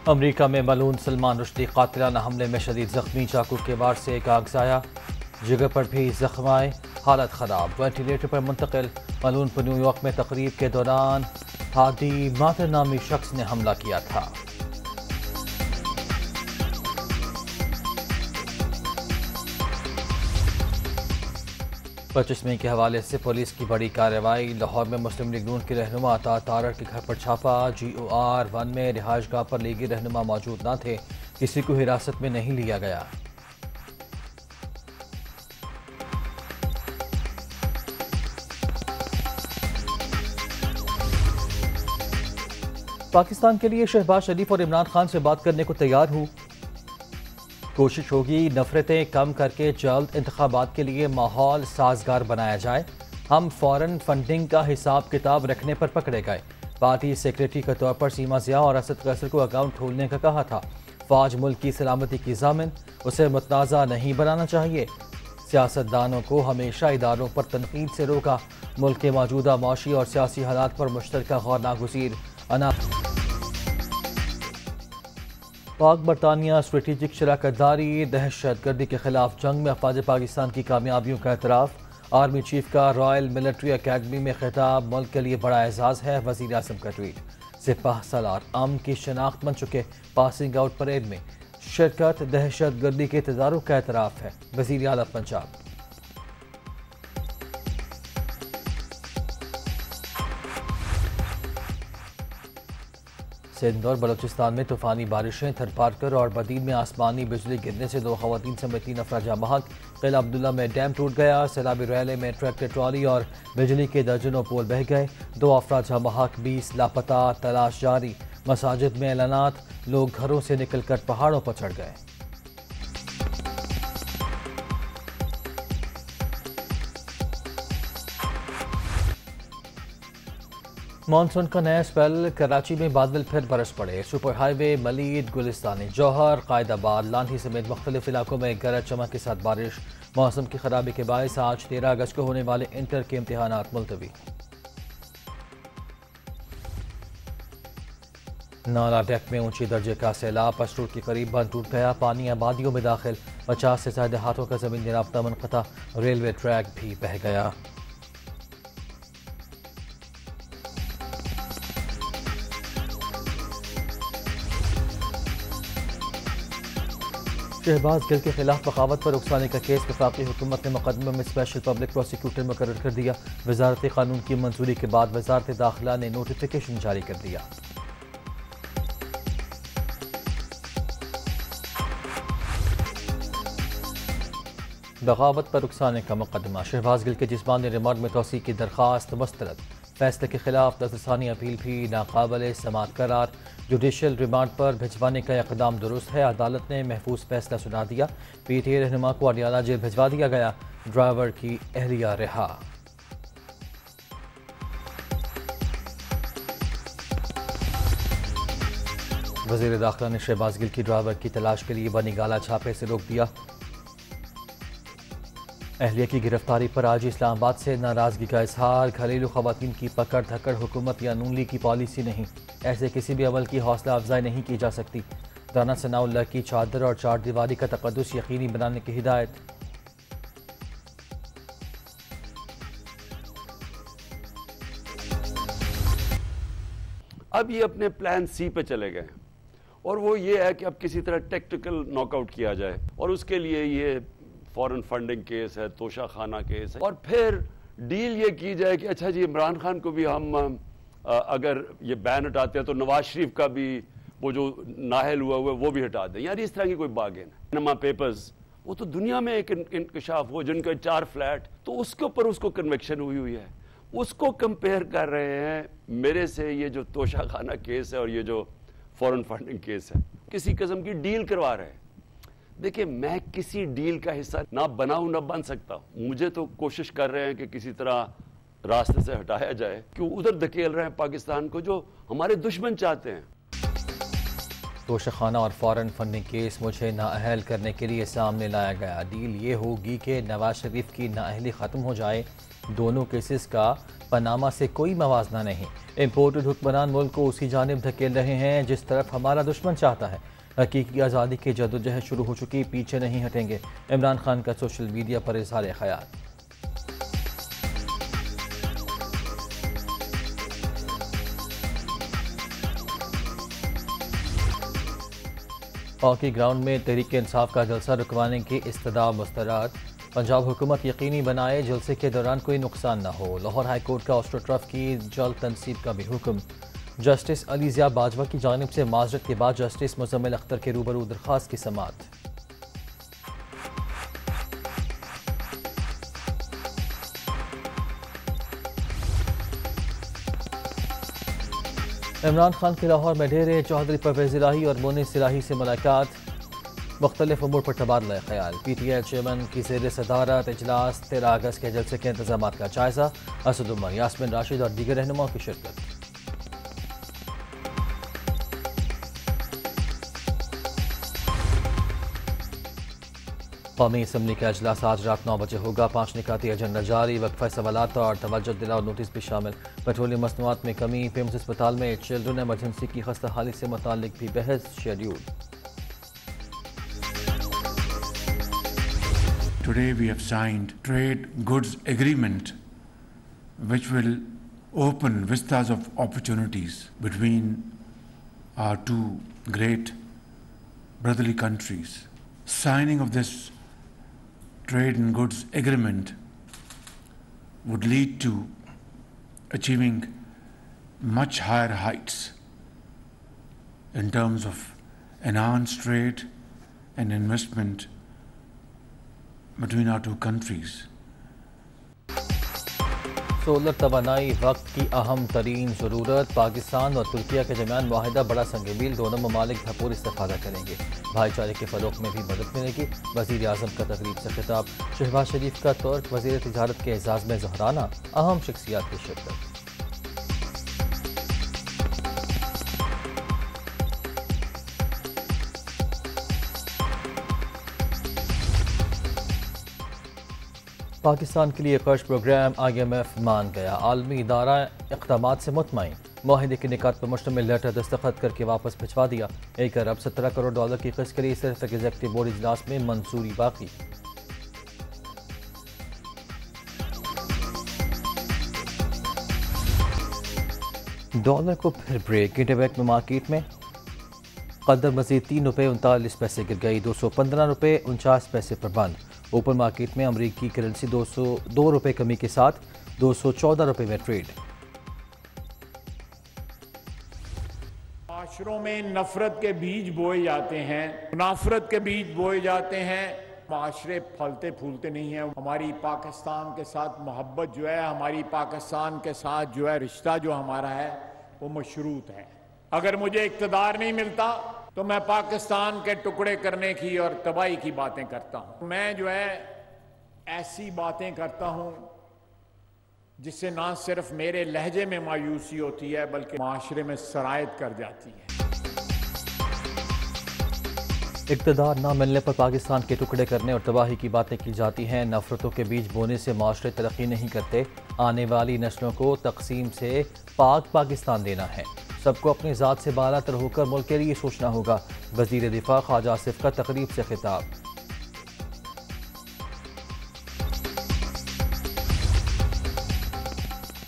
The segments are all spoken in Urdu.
امریکہ میں ملعون سلمان رشدی قاتلانہ حملے میں شدید زخمی، چاقو کے وار سے ایک آگ ضائع، جگر پر بھی زخم آئے، حالت خراب، وینٹیلیٹر پر منتقل۔ ملعون پر نیو یارک میں تقریب کے دوران ہادی ماتر نامی شخص نے حملہ کیا تھا۔ پرچش مئی کے حوالے سے پولیس کی بڑی کارروائی، لاہور میں مسلم لیگ نون کے رہنما اطاعت تارڑ کے گھر پر چھاپا، GOR-1 میں رہائش گاہ پر لیگی رہنما موجود نہ تھے، کسی کو حراست میں نہیں لیا گیا۔ پاکستان کے لیے شہباز شریف اور عمران خان سے بات کرنے کو تیار ہوں، کوشش ہوگی نفرتیں کم کر کے جلد انتخابات کے لیے ماحول سازگار بنایا جائے۔ ہم فورن فنڈنگ کا حساب کتاب رکھنے پر پکڑے گئے، پارٹی سیکریٹری کے طور پر سیما ضیاء اور اسد قیصر کو اکاؤنٹ کھولنے کا کہا تھا۔ فوج ملک کی سلامتی کی ضامن، اسے متنازع نہیں بنانا چاہیے۔ سیاستدانوں کو ہمیشہ اداروں پر تنقید سے روکا، ملک کے موجودہ معاشی اور سیاسی حالات پر مشترکہ غور ناگزیر۔ پاک برطانیہ اسٹریٹجک شراکت داری، دہشت گردی کے خلاف جنگ میں افواج پاکستان کی کامیابیوں کا اعتراف۔ آرمی چیف کا رائل ملٹری اکیڈمی میں خطاب ملک کے لیے بڑا اعزاز ہے، وزیر اعظم کا ٹویٹ۔ سپاہ سالار امن کی شناخت بن چکے، پاسنگ آؤٹ پریڈ میں شرکت دہشت گردی کے تدارک کا اعتراف ہے، وزیر اعلیٰ پنجاب۔ سندھ اور بلوچستان میں طوفانی بارشیں، تھرپارکر اور بدین میں آسمانی بجلی گرنے سے 2 خواتین سمیت 3 افراد جاں بحق۔ قلعہ عبداللہ میں ڈیم ٹوٹ گیا، سیلابی ریلے میں ٹریکٹر ٹرالی اور بجلی کے درجنوں پول بہہ گئے، 2 افراد جاں بحق، 20 لاپتہ، تلاش جاری۔ مساجد میں اعلانات، لوگ گھروں سے نکل کر پہاڑوں پر چڑھ گئے۔ مانسون کا نیا اسپیل، کراچی میں بادل پھر برس پڑے، سپر ہائی وے ملید، گلستانی جوہر، قائد آباد، لانھی سمیت مختلف علاقوں میں گرج چمک کے ساتھ بارش۔ موسم کی خرابی کے باعث آج 13 اگست کو ہونے والے انٹر کے امتحانات ملتوی۔ نالا ڈیک میں اونچی درجے کا سیلاب، پس روڈ کے قریب بند ٹوٹ گیا، پانی آبادیوں میں داخل، 50 سے زائد دیہاتوں کا زمینی رابطہ منقطع، ریلوے ٹریک بھی بہہ گیا۔ شہباز گل کے خلاف بغاوت پر اکسانے کا کیس، وفاقی حکومت نے مقدمے میں اسپیشل پبلک پروسیکیوٹر مقرر کر دیا، وزارت قانون کی منظوری کے بعد وزارت داخلہ نے نوٹیفیکیشن جاری کر دیا۔ بغاوت پر اکسانے کا مقدمہ، شہباز گل کے جسمانی ریمانڈ میں توسیع کی درخواست مسترد، فیصلے کے خلاف نظرثانی اپیل بھی ناقابل سماعت قرار، جوڈیشل ریمانڈ پر بھجوانے کا اقدام درست ہے، عدالت نے محفوظ فیصلہ سنا دیا، PTI رہنما کو اڈیالہ جیل بھجوا دیا گیا، ڈرائیور کی اہلیہ رہا۔ وزیر داخلہ نے شہباز گل کی ڈرائیور کی تلاش کے لیے بنی گالہ چھاپے سے روک دیا۔ اہلیہ کی گرفتاری پر آج اسلام آباد سے ناراضگی کا اظہار، گھریلو خواتین کی پکڑ دھکڑ حکومت یا نون لیگ کی پالیسی نہیں، ایسے کسی بھی عمل کی حوصلہ افزائی نہیں کی جا سکتی، رانا ثناء اللہ کی چادر اور چار دیواری کا تقدس یقینی بنانے کی ہدایت۔ اب یہ اپنے پلان سی پہ چلے گئے اور وہ یہ ہے کہ اب کسی طرح ٹیکٹیکل ناک آؤٹ کیا جائے، اور اس کے لیے یہ فورن فنڈنگ کیس ہے، توشہ خانہ کیس ہے، اور پھر ڈیل یہ کی جائے کہ اچھا جی عمران خان کو بھی ہم اگر یہ بین ہٹاتے ہیں تو نواز شریف کا بھی وہ جو نااہل ہوا ہے وہ بھی ہٹا دیں۔ یار اس طرح کی کوئی باغین ہے، پاناما پیپرز، وہ تو دنیا میں ایک انکشاف ہو، جن کے 4 فلیٹ، تو اس کے اوپر اس کو کنوکشن ہوئی ہے، اس کو کمپیئر کر رہے ہیں میرے سے یہ جو توشہ خانہ کیس ہے اور یہ جو فورن فنڈنگ کیس ہے، کسی قسم کی ڈیل کروا رہے ہیں۔ دیکھیں میں کسی ڈیل کا حصہ نہ بناؤں نہ بن سکتا ہوں، مجھے تو کوشش کر رہے ہیں کہ کسی طرح راستے سے ہٹایا جائے، کیوں ادھر دھکیل رہے ہیں پاکستان کو جو ہمارے دشمن چاہتے ہیں۔ توشہ خانہ اور فورن فنڈنگ کیس مجھے نااہل کرنے کے لیے سامنے لایا گیا، ڈیل یہ ہوگی کہ نواز شریف کی نااہلی ختم ہو جائے، دونوں کیسز کا پاناما سے کوئی موازنہ نہیں، امپورٹڈ حکمران ملک کو اسی جانب دھکیل رہے ہیں جس طرف ہمارا دشمن چاہتا ہے. حقیقی آزادی کی جدوجہد شروع ہو چکی، پیچھے نہیں ہٹیں گے. عمران خان کا سوشل میڈیا پر اظہار خیال. ہاکی گراؤنڈ میں تحریک انصاف کا جلسہ رکوانے کی استدعا مسترد. پنجاب حکومت یقینی بنائے جلسے کے دوران کوئی نقصان نہ ہو. لاہور ہائی کورٹ کا آسٹرو ٹرف کی جلد تنصیب کا بھی حکم. جسٹس علی ضیاء باجوہ کی جانب سے معذرت کے بعد جسٹس مزمل اختر کے روبرو درخواست کی سماعت. عمران خان کے لاہور میں ڈیرے. چودھری پرویز الہی اور مونس الہی سے ملاقات. مختلف امور پر تبادلہ خیال. پی ٹی آئی چیئرمین کی زیر صدارت اجلاس. 13 اگست کے جلسے کے انتظامات کا جائزہ. اسد عمر، یاسمین راشد اور دیگر رہنماؤں کی شرکت. قومی اسمبلی کا اجلاس آج رات 9 بجے ہوگا. 5 نکاتی ایجنڈا جاری. وقفہ سوالات اور توجہ دلاؤ نوٹس بھی شامل. پیٹرولیم مصنوعات میں کمی. پیمز اسپتال میں چلڈرن ایمرجنسی کی خستہ حالی سے متعلق بھی بحث schedule. Today we have signed trade goods agreement which will open vistas of opportunities between our two great brotherly countries. Signing of this trade and goods agreement would lead to achieving much higher heights in terms of enhanced trade and investment between our two countries. Solar توانائی وقت کی اہم ترین ضرورت. پاکستان اور ترکیہ کے درمیان معاہدہ بڑا سنگ میل. دونوں ممالک بھرپور استفادہ کریں گے. بھائی چارے کے فروغ میں بھی مدد ملے گی. وزیر اعظم کا تقریب سے خطاب. شہباز شریف کا ترک وزیر تجارت کے اعزاز میں ظہرانہ. اہم شخصیات کی شرکت. پاکستان کے لیے قرض پروگرام IMF مان گیا. عالمی ادارہ اقدامات سے مطمئن. معاہدے کے نکات پر مشتمل لیٹر دستخط کر کے واپس بھجوا دیا. 1 ارب 17 کروڑ ڈالر کی قسط کے لیے صرف ایگزیکٹو بورڈ اجلاس میں منظوری باقی. ڈالر کو پھر بریک. انڈیا بینک میں مارکیٹ میں قدر مزید 3 روپے 39 پیسے گر گئی. 215 روپے 49 پیسے پر بند. اوپن مارکیٹ میں امریکی کرنسی 202 روپے کمی کے ساتھ 214 روپے میں ٹریڈ. معاشروں میں نفرت کے بیج بوئے جاتے ہیں، منافرت کے بیج بوئے جاتے ہیں. معاشرے پھلتے پھولتے نہیں ہیں. ہماری پاکستان کے ساتھ محبت جو ہے، ہماری پاکستان کے ساتھ جو ہے رشتہ جو ہمارا ہے وہ مشروط ہے. اگر مجھے اقتدار نہیں ملتا تو میں پاکستان کے ٹکڑے کرنے کی اور تباہی کی باتیں کرتا ہوں. میں جو ہے ایسی باتیں کرتا ہوں جس سے نہ صرف میرے لہجے میں مایوسی ہوتی ہے بلکہ معاشرے میں سرایت کر جاتی ہے. اقتدار نہ ملنے پر پاکستان کے ٹکڑے کرنے اور تباہی کی باتیں کی جاتی ہیں. نفرتوں کے بیج بونے سے معاشرے ترقی نہیں کرتے. آنے والی نسلوں کو تقسیم سے پاک پاکستان دینا ہے. سب کو اپنی ذات سے بالا تر ہو کر ملک کے لیے سوچنا ہوگا. وزیر دفاع خواجہ آصف کا تقریب سے خطاب.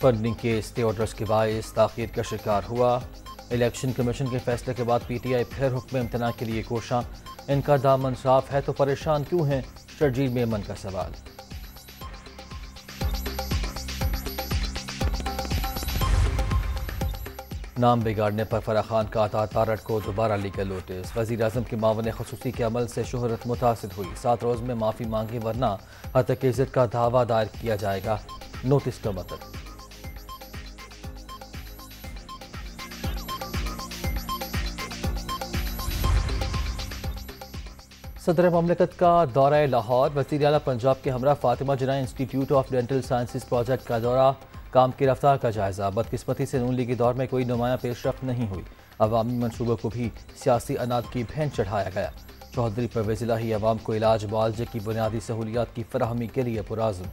فنڈنگ کے اسٹے آرڈرز کے باعث تاخیر کا شکار ہوا. الیکشن کمیشن کے فیصلے کے بعد PTI پھر حکم امتناع کے لیے کوشاں. ان کا دامن صاف ہے تو پریشان کیوں ہیں؟ شرجیل میمن کا سوال. نام بگاڑنے پر فرح خان کا عطا تارڑ کو دوبارہ لیگل نوٹس. وزیر اعظم کے معاون خصوصی کے عمل سے شہرت متاثر ہوئی. 7 روز میں معافی مانگی ورنہ ہتک عزت کا دعویٰ دائر کیا جائے گا. نوٹس کا مطلب صدر مملکت کا دورہ لاہور. وزیر اعلیٰ پنجاب کے ہمراہ فاطمہ جناح انسٹی ٹیوٹ آف ڈینٹل سائنسز پروجیکٹ کا دورہ. کام کی رفتار کا جائزہ. بدقسمتی سے نون لیگی دور میں کوئی نمایاں پیش رفت نہیں ہوئی. عوامی منصوبوں کو بھی سیاسی اناج کی بھین چڑھایا گیا. چودھری پرویز الہی عوام کو علاج معالجے کی بنیادی سہولیات کی فراہمی کے لیے پرعزم.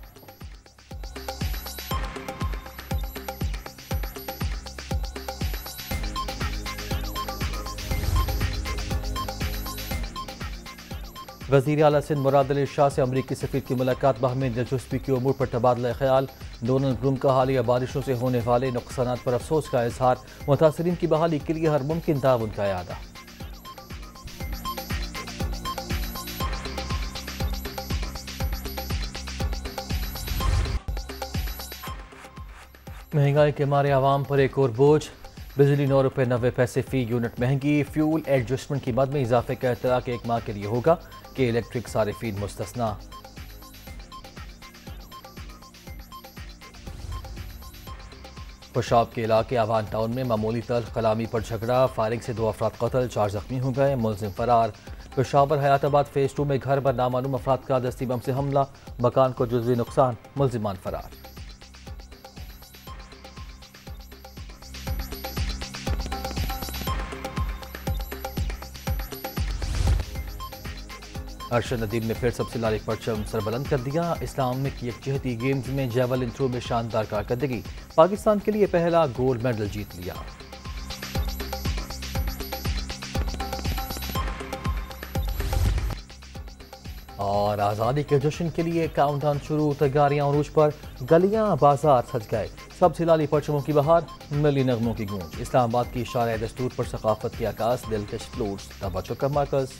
وزیر اعلیٰ سندھ مراد علی شاہ سے امریکی سفیر کی ملاقات، باہمی دلچسپی کے امور پر تبادلہ خیال، ڈونلڈ ٹرمپ کا حالیہ بارشوں سے ہونے والے نقصانات پر افسوس کا اظہار، متاثرین کی بحالی کے لیے ہر ممکن تعاون کا اعادہ۔ مہنگائی کے مارے عوام پر ایک اور بوجھ، بجلی 9 روپے 90 پیسے فی یونٹ مہنگی، فیول ایڈجسٹمنٹ کی مد میں اضافے کا اطلاع ایک ماہ کے لیے ہوگا کہ الیکٹرک صارفین مستثنیٰ۔ پشاور کے علاقے آوان ٹاؤن میں معمولی تلخ کلامی پر جھگڑا، فائرنگ سے 2 افراد قتل، 4 زخمی ہو گئے، ملزم فرار۔ پشاور حیات آباد فیز 2 میں گھر پر نامعلوم افراد کا دستی بم سے حملہ، مکان کو جزوی نقصان، ملزمان فرار۔ ارشد ندیم نے پھر سب سے لاری پرچم سربلند کر دیا، اسلامک یکجہتی گیمز میں جیولن تھرو میں شاندار کارکردگی، پاکستان کے لیے پہلا گولڈ میڈل جیت لیا۔ اور آزادی کے جشن کے لیے کاؤنٹ ڈاؤن شروع، تیاریاں عروج پر، گلیاں بازار سج گئے، سب سے لالی پرچموں کی بہار، ملی نغموں کی گونج، اسلام آباد کی شارع دستور پر ثقافت کی عکاس، دلکش فلورز، توجہ کا مرکز۔